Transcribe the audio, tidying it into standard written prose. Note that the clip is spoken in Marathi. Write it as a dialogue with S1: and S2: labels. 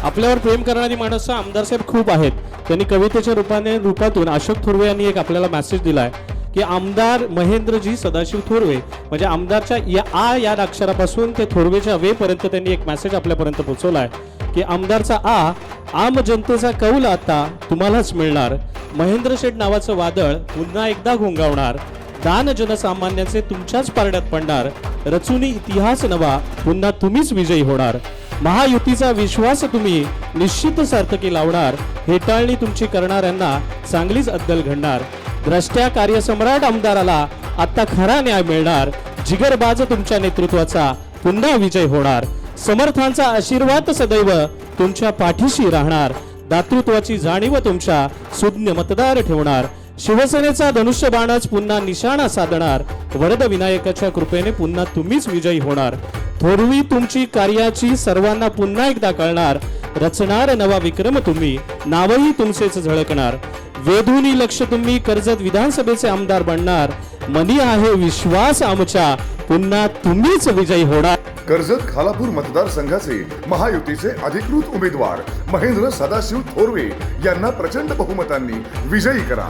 S1: आपल्यावर प्रेम करणारी माणसं आमदारसाहेब खूप आहेत. त्यांनी कवितेच्या रूपातून अशोक थोरवे यांनी एक आपल्याला मेसेज दिलाय की आमदार महेंद्रजी सदाशिव थोरवे, म्हणजे आमदारच्या या अक्षरापासून ते थोरवेच्या वे पर्यंत त्यांनी एक मेसेज आपल्यापर्यंत पोहोचवलाय की आमदारचा आम जनतेचा कौल आता तुम्हालाच मिळणार. महेंद्र शेठ नावाचं वादळ पुन्हा एकदा घोंगावणार. दान जनसामान्यांचे तुमच्याच पारड्यात पडणार. रचुनी इतिहास नवा पुन्हा तुम्हीच विजयी होणार. महायुतीचा विश्वास तुम्ही निश्चित सार्थकी लावणार. हेटाळणी तुमची करणाऱ्यांना चांगलीच अद्दल घडणार. द्रष्ट्या कार्यसम्राट आमदाराला आता खरा न्याय मिळणार. जिगरबाज तुमच्या नेतृत्वाचा पुन्हा विजय होणार. समर्थांचा आशीर्वाद सदैव तुमच्या पाठीशी राहणार. दातृत्वाची जाणीव तुमच्या सुज्ञ मतदार ठेवणार. शिवसेनेचा धनुष्यबाणच पुन्हा निशाणा साधणार. वरद विनायकाच्या कृपेने पुन्हा तुम्हीच विजयी होणार. थोरवी तुमची कार्याची सर्वांना पुन्हा एकदा कळणार. रचणार नवा विक्रम तुम्ही, नावही तुमचेच झळकणार. वेधूनी लक्ष तुम्ही कर्जत विधानसभेचे आमदार बनणार. मनी आहे विश्वास आमच्या, पुन्हा तुम्हीच विजयी होणार.
S2: कर्जत खालापूर मतदारसंघाचे महायुतीचे अधिकृत उमेदवार महेंद्र सदाशिव थोरवे यांना प्रचंड बहुमतांनी विजयी करा.